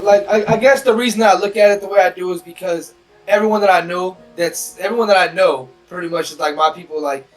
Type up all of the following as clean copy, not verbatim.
like I guess the reason I look at it the way I do is because everyone that I know pretty much is like my people. Like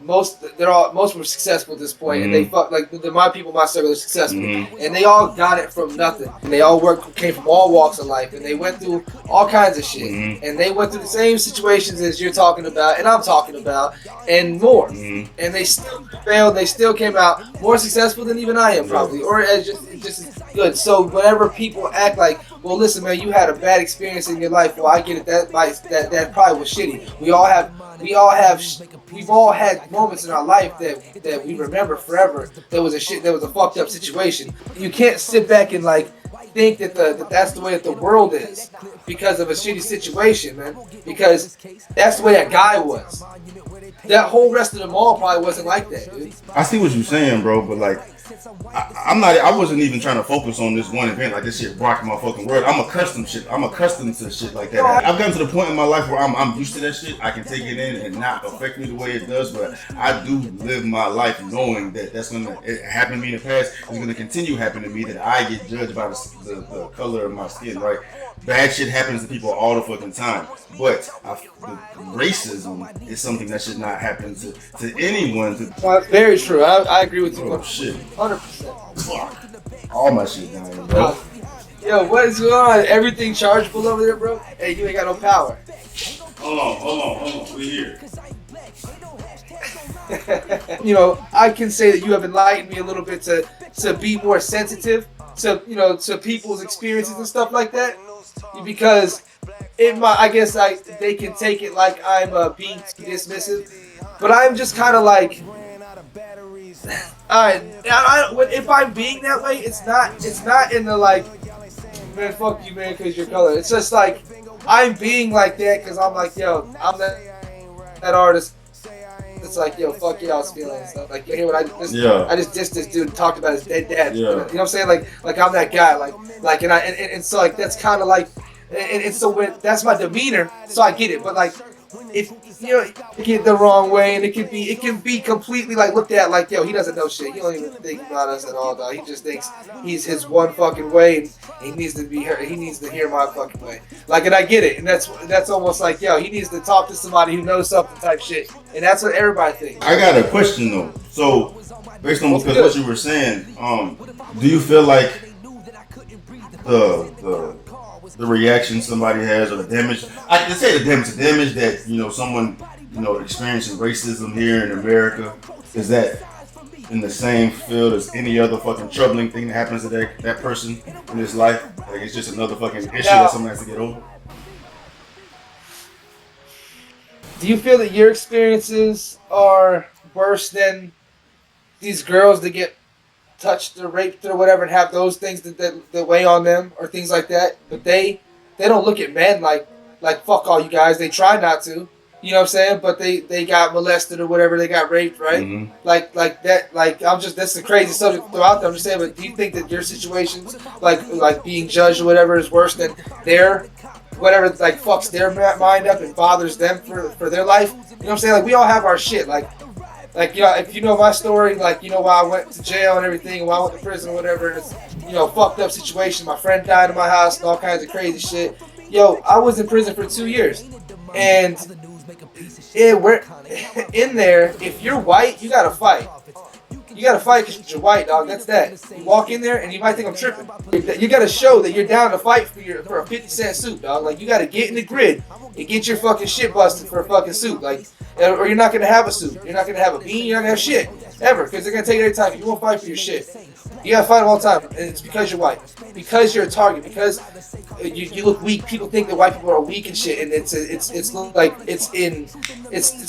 most were successful at this point, and they fuck like my people, my circle are successful, and they all got it from nothing, and they all came from all walks of life, and they went through all kinds of shit, and they went through the same situations as you're talking about, and I'm talking about, and more, and they still failed. They still came out more successful than even I am, probably, or as just as good. So whenever people act like, well, listen, man, you had a bad experience in your life. Well, I get it. That probably was shitty. We've all had moments in our life that we remember forever. There was a fucked up situation. You can't sit back and like think that that's the way that the world is because of a shitty situation, man. Because that's the way that guy was. That whole rest of the mall probably wasn't like that, dude. I see what you're saying, bro, but like, I wasn't even trying to focus on this one event. Like, this shit rocked my fucking world. I'm accustomed to shit like that. I've gotten to the point in my life where I'm used to that shit. I can take it in and not affect me the way it does, but I do live my life knowing that that's gonna happen to me in the past. It's gonna continue happening to me, that I get judged by the color of my skin, right? Bad shit happens to people all the fucking time, but the racism is something that should not happen to anyone. Well, very true. I agree with you. Oh shit, 100%. Fuck. All my shit down here, bro. Yo, what is going on? Everything chargeable over there, bro? Hey, you ain't got no power. Hold on. We here. You know, I can say that you have enlightened me a little bit to be more sensitive to people's experiences and stuff like that, because I guess they can take it like I'm being dismissive, but I'm just kind of like, alright, if I'm being that way, it's not in the like, man, fuck you, man, because your color. It's just like I'm being like that because I'm like, yo, I'm that artist. It's like, yo, fuck y'all's feelings. So, like, you hear what I just dissed this dude and talked about his dead dad. Yeah. You know what I'm saying? Like I'm that guy. Like, and so like that's kind of like, and so when that's my demeanor, so I get it. But like, if you know, it get the wrong way, and it can be completely like looked at like, yo, he doesn't know shit. He don't even think about us at all, dog. He just thinks he's his one fucking way, and he needs to be heard. He needs to hear my fucking way. Like, and I get it, and that's almost like, yo, he needs to talk to somebody who knows something type shit, and that's what everybody thinks. I got a question though. So, based on what you were saying, do you feel like the reaction somebody has, or the damage? I can say the damage that someone experiencing racism here in America, is that in the same field as any other fucking troubling thing that happens to that person in his life? Like, it's just another fucking issue that someone has to get over. Do you feel that your experiences are worse than these girls that get touched or raped or whatever and have those things that weigh on them or things like that? But they don't look at men like fuck all you guys. They try not to. You know what I'm saying? But they got molested or whatever, they got raped, right? Mm-hmm. Like that, like that's the crazy subject to throw out there. I'm just saying, but do you think that your situations, like being judged or whatever, is worse than their whatever, like fucks their mind up and bothers them for their life? You know what I'm saying? Like, we all have our shit. Like if you know my story, like why I went to jail and everything, why I went to prison or whatever, and it's fucked up situation. My friend died in my house and all kinds of crazy shit. Yo, I was in prison for 2 years, and we're in there. If you're white, you gotta fight. You gotta fight because you're white, dog. That's that. You walk in there and you might think I'm tripping. You gotta show that you're down to fight for a 50-cent suit, dog. Like, you gotta get in the grid and get your fucking shit busted for a fucking suit. Like, or you're not gonna have a suit. You're not gonna have a bean. You're not gonna have shit ever, because they're gonna take it every time. You won't fight for your shit. You gotta fight them all the time, and it's because you're white, because you're a target, because you look weak. People think that white people are weak and shit, and it's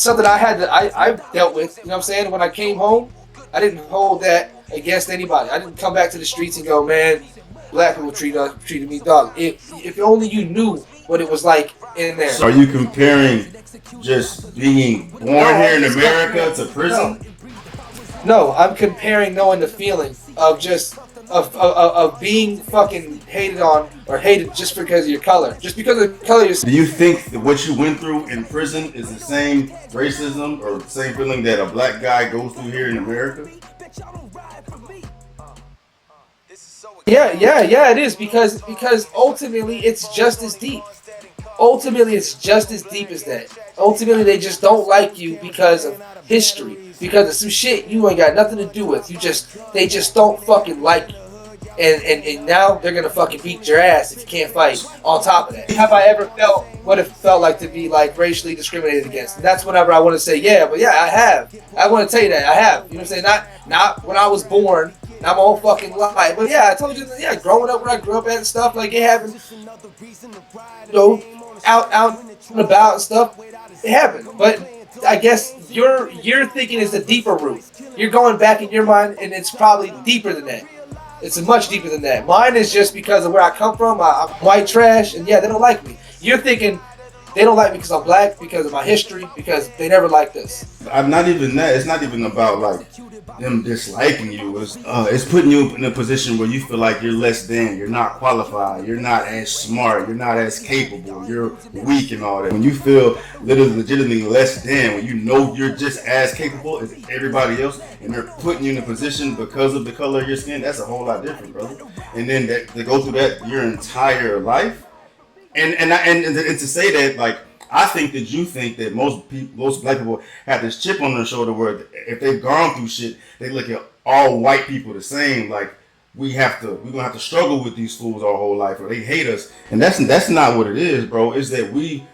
something I've dealt with. You know what I'm saying? When I came home, I didn't hold that against anybody. I didn't come back to the streets and go, man, black people treated me dog. If only you knew what it was like in there. So are you comparing just being born here in America to prison? No, I'm comparing knowing the feeling of just of being fucking hated on or hated just because of your color. Just because of the color you're... Do you think that what you went through in prison is the same racism or the same feeling that a black guy goes through here in America? Yeah, it is because ultimately it's just as deep. Ultimately, it's just as deep as that. Ultimately, they just don't like you because of history, because of some shit you ain't got nothing to do with. They just don't fucking like you. And now they're gonna fucking beat your ass if you can't fight. On top of that, have I ever felt what it felt like to be like racially discriminated against? And that's whenever I want to say yeah, but yeah, I have. I want to tell you that I have. You know what I'm saying? Not when I was born, not my whole fucking life, but yeah, I told you that. Yeah, growing up where I grew up at and stuff like it happened. You know, out and about and stuff. It happened, but I guess you're thinking it's a deeper root. You're going back in your mind, and it's probably deeper than that. It's much deeper than that. Mine is just because of where I come from. I'm white trash, and yeah, they don't like me. You're thinking they don't like me because I'm black, because of my history, because they never liked us. I'm not even that. It's not even about like them disliking you. It's putting you in a position where you feel like you're less than. You're not qualified. You're not as smart. You're not as capable. You're weak and all that. When you feel literally legitimately less than, when you know you're just as capable as everybody else, and they're putting you in a position because of the color of your skin, that's a whole lot different, brother. And then to go through that your entire life, and to say that, like, I think that you think that most black people have this chip on their shoulder where if they've gone through shit, they look at all white people the same. Like we're gonna have to struggle with these fools our whole life, or they hate us. And that's not what it is, bro. It's that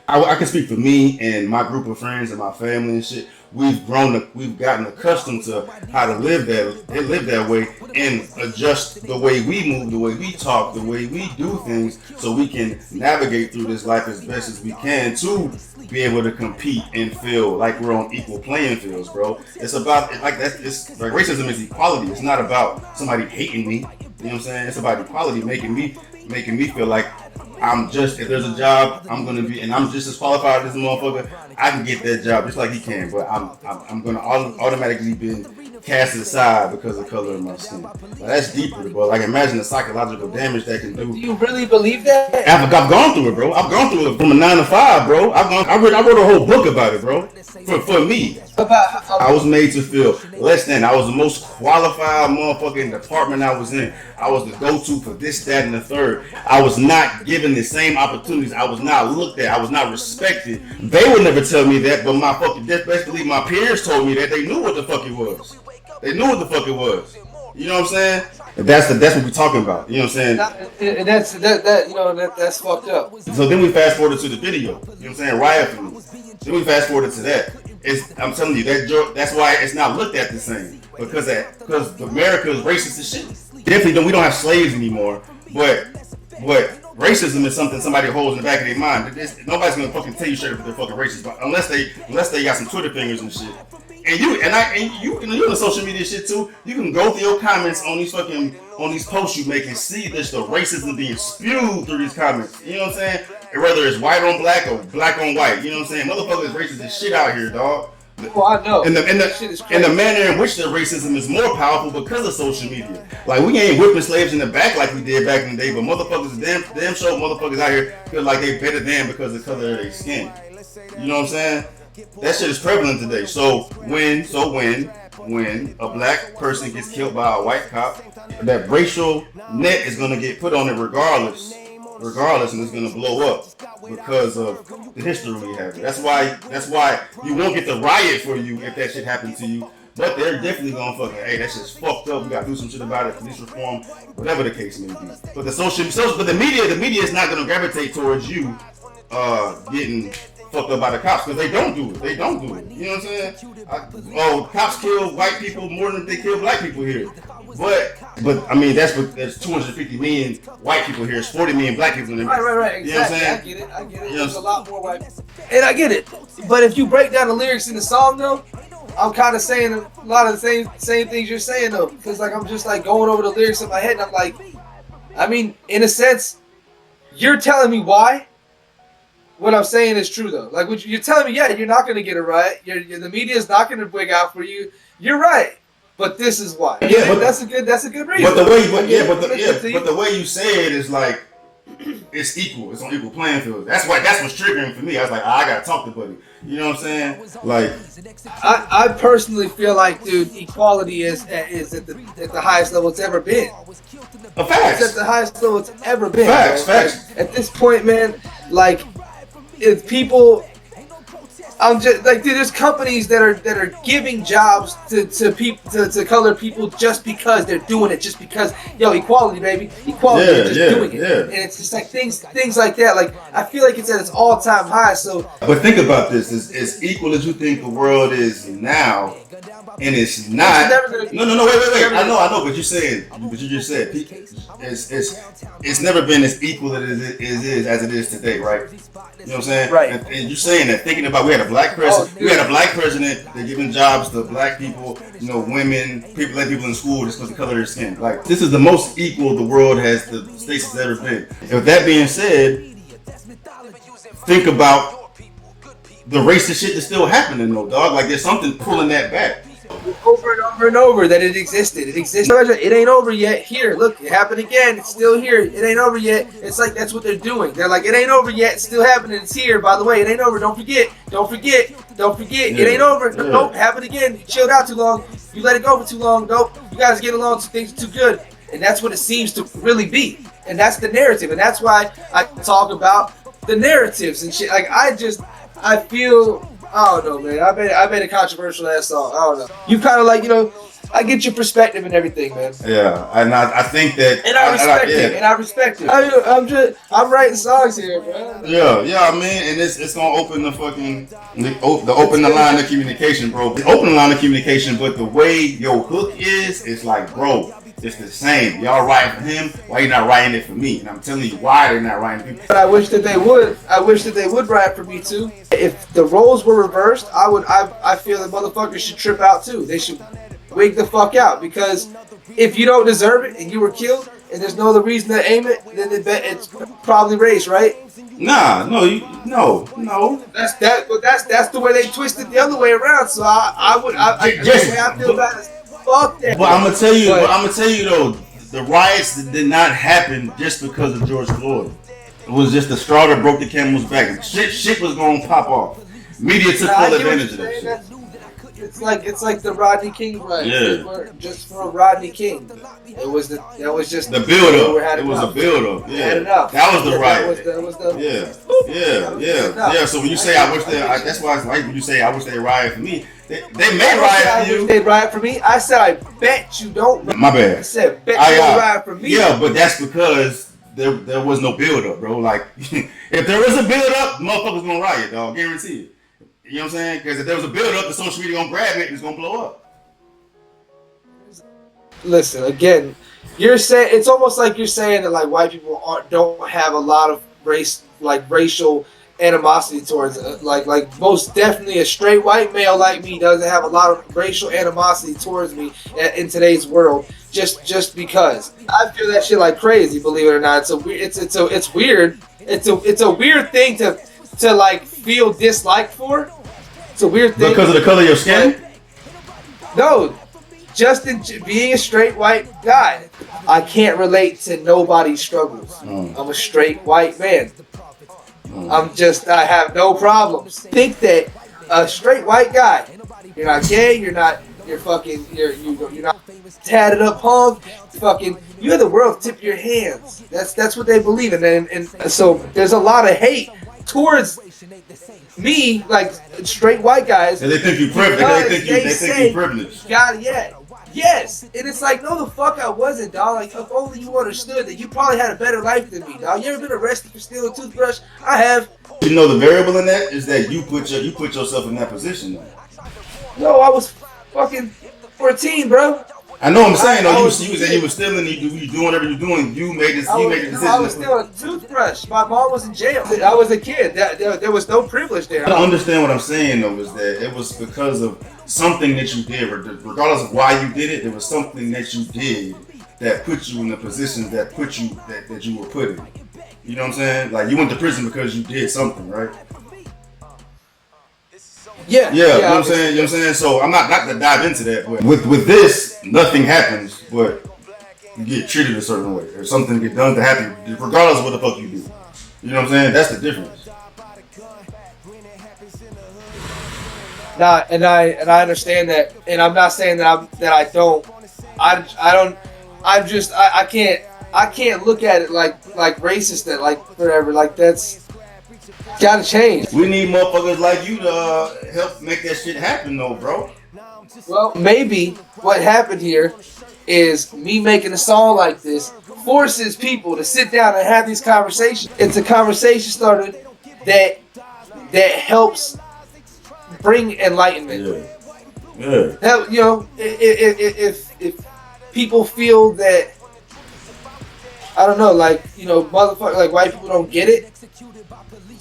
I can speak for me and my group of friends and my family and shit. We've gotten accustomed to how to live that way and adjust the way we move, the way we talk, the way we do things, so we can navigate through this life as best as we can to be able to compete and feel like we're on equal playing fields, bro. It's about like that. It's like racism is equality. It's not about somebody hating me. You know what I'm saying? It's about equality, making me feel like if there's a job, I'm gonna be, and I'm just as qualified as this motherfucker. I can get that job just like he can, but I'm gonna automatically be cast aside because of the color of my skin. Now, that's deeper, bro. Like imagine the psychological damage that can do. Do you really believe that? I've gone through it, bro. I've gone through it from a 9 to 5, bro. I wrote a whole book about it, bro. For me, I was made to feel less than. I was the most qualified motherfucker in the department I was in. I was the go-to for this, that, and the third. I was not given the same opportunities. I was not looked at. I was not respected. They would never tell me that, but my fucking basically my peers told me that. They knew what the fuck it was. They knew what the fuck it was. You know what I'm saying? That's what we're talking about. You know what I'm saying? And that's fucked up. So then we fast forward to the video. You know what I'm saying? Riot for me. Then we fast forward to that. I'm telling you that's why it's not looked at the same because America is racist as shit. Definitely, we don't have slaves anymore. But racism is something somebody holds in the back of their mind. Nobody's gonna fucking tell you straight up they're fucking racist, but unless they got some Twitter fingers and shit. And you in the social media shit too. You can go through your comments on these posts you make and see this the racism being spewed through these comments. You know what I'm saying? And whether it's white on black or black on white. You know what I'm saying? Motherfuckers racist as shit out here, dog. Well, I know. And the manner in which the racism is more powerful because of social media. Like we ain't whipping slaves in the back like we did back in the day, but motherfuckers, damn show motherfuckers out here feel like they better than because of the color of their skin. You know what I'm saying? That shit is prevalent today. So when a black person gets killed by a white cop, that racial net is gonna get put on it regardless, and it's gonna blow up because of the history we have. That's why you won't get the riot for you if that shit happened to you. But they're definitely gonna fucking, hey, that shit's fucked up. We gotta do some shit about it, police reform, whatever the case may be. But the media is not gonna gravitate towards you getting fucked up by the cops because they don't do it. You know what I'm saying? Cops kill white people more than they kill black people here. But I mean there's 250 million white people here. It's 40 million black people in there. Right. Exactly. You know what I'm saying? I get it. There's a lot more white people. And I get it. But if you break down the lyrics in the song though, I'm kind of saying a lot of the same things you're saying though. Because like I'm just like going over the lyrics in my head and I'm like, I mean, in a sense, you're telling me why. What I'm saying is true though. Like you're telling me, yeah, you're not going to get it right. The media is not going to wig out for you. You're right, but this is why. Yeah, but that's a good reason. But the way you say it is like it's equal. It's on equal playing field. That's what's triggering for me. I was like, I gotta talk to Buddy. You know what I'm saying? Like, I personally feel like, dude, equality is at the highest level it's ever been. facts. It's at the highest level it's ever been. Facts. Like, at this point, man, like, if people, I'm just like, dude, there's companies that are giving jobs to people to colored people just because they're doing it, just because, yo, equality, baby, equality, they're just doing it, and it's just like things like that. Like, I feel like it's at its all-time high. So, but think about this: as equal as you think the world is now, and it's not. No, wait. I know. But you just said it's never been as equal as it is today, right? You know what I'm saying? Right. And you're saying that thinking about we had a black president, they're giving jobs to black people, you know, women, black people in school just because of the color of their skin. Like, this is the most equal the states has ever been. With that being said, think about the racist shit that's still happening though, dog. Like, there's something pulling that back. Over and over and over that it existed. It existed. It ain't over yet. Here, look, it happened again. It's still here. It ain't over yet. It's like that's what they're doing. They're like, it ain't over yet. It's still happening. It's here. By the way, it ain't over. Don't forget. It ain't over. Yeah. Nope. Happened again. You chilled out too long. You let it go for too long. Nope. You guys get along. Things are too good. And that's what it seems to really be. And that's the narrative. And that's why I talk about the narratives and shit. Like, I feel. I don't know, man. I made a controversial ass song. I don't know. You kind of like, you know, I get your perspective and everything, man. Yeah, and I think that, and I respect it. I'm writing songs here, bro. Yeah, I mean, and it's gonna open the fucking open the line of communication, bro. It's open the line of communication, but the way your hook is, it's like, bro, it's the same. Y'all writing for him, why you not writing it for me? And I'm telling you why they're not writing for me. But I wish that they would. I wish that they would write for me too. If the roles were reversed, I feel that motherfuckers should trip out too. They should wig the fuck out, because if you don't deserve it and you were killed and there's no other reason to aim it, then it's probably race, right? No. That's the way they twisted the other way around. So I feel about it. Fuck that. But I'm gonna tell you though, the riots did not happen just because of George Floyd. It was just the straw that broke the camel's back. Shit was gonna pop off. Media took full advantage of that shit. It's like the Rodney King riot. Yeah. Just for Rodney King. That was just the build up. It was a build up. Yeah. That was the riot. Yeah. So when you say I wish that's why it's like when you say I wish they riot for me. They may riot for you. They riot for me. I said I bet you don't. My bad. I said bet you don't riot for me. Yeah, but that's because there was no build up, bro. Like if there was a build up, motherfuckers gonna riot, dog. Guarantee it. You know what I'm saying? Because if there was a build up, the social media gonna grab it and it's gonna blow up. Listen, again, you're saying it's almost like you're saying that like white people don't have a lot of racial animosity towards it. Like most definitely a straight white male like me doesn't have a lot of racial animosity towards me in today's world. Just because I feel that shit like crazy, believe it or not. It's weird. It's a weird thing to like feel disliked for. It's a weird thing because of the color of your skin. No, just in being a straight white guy, I can't relate to nobody's struggles. I'm a straight white man. I have no problems. Think that a straight white guy, you're not gay, you're not tatted up punk, you have the world tip your hands. That's what they believe in, and so there's a lot of hate towards me, like straight white guys. And they think you privileged. They think you privileged. God, yeah. Yes, and it's like, no, the fuck I wasn't, dog. Like, if only you understood that you probably had a better life than me, dog. You ever been arrested for stealing a toothbrush? I have. You know, the variable in that is that you put yourself in that position. No, I was fucking 14, bro. I know what I'm saying. You were stealing. You doing whatever you're doing. You made the decision. I was stealing a toothbrush. My mom was in jail. I was a kid. There was no privilege there. I don't understand what I'm saying though. Is that it was because of something that you did, regardless of why you did it. There was something that you did that put you in the position that you were put in. You know what I'm saying? Like you went to prison because you did something, right? Yeah. You know what I'm saying? You know what I'm saying? So I'm not to dive into that, but with this, nothing happens, but you get treated a certain way, or something get done to happen, regardless of what the fuck you do. You know what I'm saying? That's the difference. Nah, and I understand that, and I'm not saying that I don't. I can't look at it like racist, that like whatever, like that's gotta change. We need motherfuckers like you to help make that shit happen, though, bro. Well, maybe what happened here is me making a song like this forces people to sit down and have these conversations. It's a conversation starter that helps bring enlightenment. Yeah. Hell, you know, if people feel that, I don't know, like, you know, motherfucker, like white people don't get it,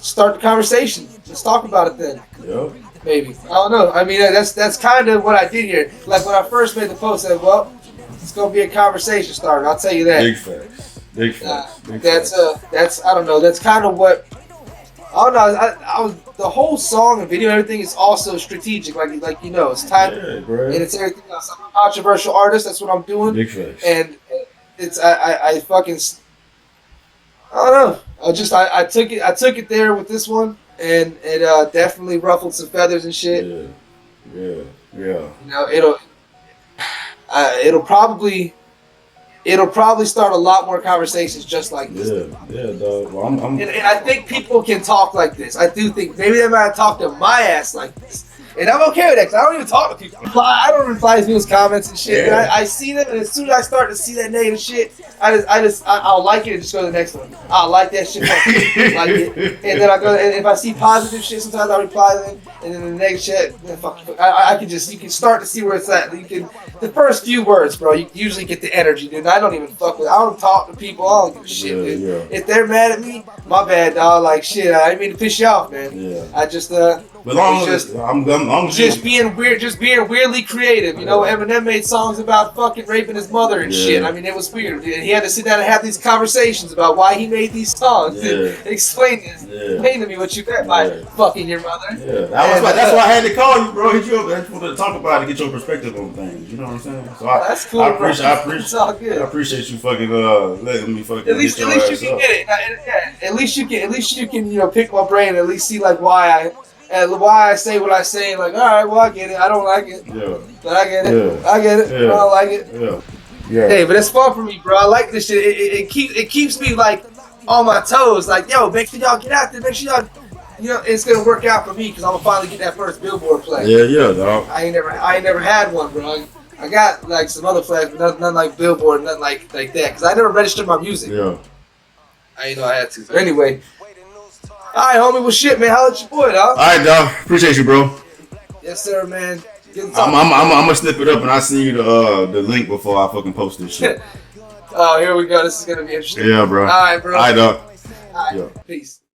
start the conversation. Let's talk about it then. Yep. Maybe. I don't know. I mean, that's kind of what I did here. Like when I first made the post, I said, well, it's gonna be a conversation starter. I'll tell you that. Big facts. Big facts. That's I don't know. That's kind of what. I don't know. I was the whole song and video and everything is also strategic. Like you know, it's time and it's everything else. I'm a controversial artist. That's what I'm doing. Big facts. And it's I fucking I don't know. I took it there with this one, and it definitely ruffled some feathers and shit. Yeah. You know, it'll probably start a lot more conversations just like this. Yeah, dog. Well, I'm... And I think people can talk like this. I do think maybe they might talk to my ass like this. And I'm okay with that because I don't even talk to people. I don't reply to people's comments and shit. Yeah. And I see them, and as soon as I start to see that negative shit, I'll like it and just go to the next one. I'll like that shit, like it, and then I go. And if I see positive shit, sometimes I reply to them, and then the negative shit, then fuck. I can just, you can start to see where it's at. You can, the first few words, bro. You usually get the energy, dude. I don't even fuck with. I don't talk to people. I don't give a shit, dude. Yeah. If they're mad at me, my bad, dog. Like shit, I didn't mean to piss you off, man. Yeah. I just I'm just being weird, just being weirdly creative. You know, Eminem made songs about fucking raping his mother and shit. I mean, it was weird. And he had to sit down and have these conversations about why he made these songs. Explain to me what you meant by fucking your mother. Yeah, that's why I had to call you, bro. Hit you up. I just wanted to talk about it, get your perspective on things. You know what I'm saying? So that's cool. I appreciate it's all good. I appreciate you fucking letting me fucking. At least you can get it. At least you can you know, pick my brain and at least see like why I say what I say. Like, all right, well, I get it. I don't like it. Yeah. But I get it. I get it. Yeah. I don't like it. Yeah. Hey, but it's fun for me, bro. I like this shit. It keeps me like on my toes. Like, yo, make sure y'all get out there. Make sure y'all, you know, it's gonna work out for me because I'm gonna finally get that first Billboard play. Yeah, dog. I ain't never had one, bro. I got like some other flags, but nothing like Billboard, nothing like that. Because I never registered my music. Yeah. I didn't know I had to. But anyway. Alright, homie, well shit, man. Holla at your boy, dog. Alright, dog. Appreciate you, bro. Yes, sir, man. I'm gonna snip it up and I'll send you the link before I fucking post this shit. Oh, here we go. This is gonna be interesting. Yeah, bro. Alright, bro. Alright, dog. Alright, peace.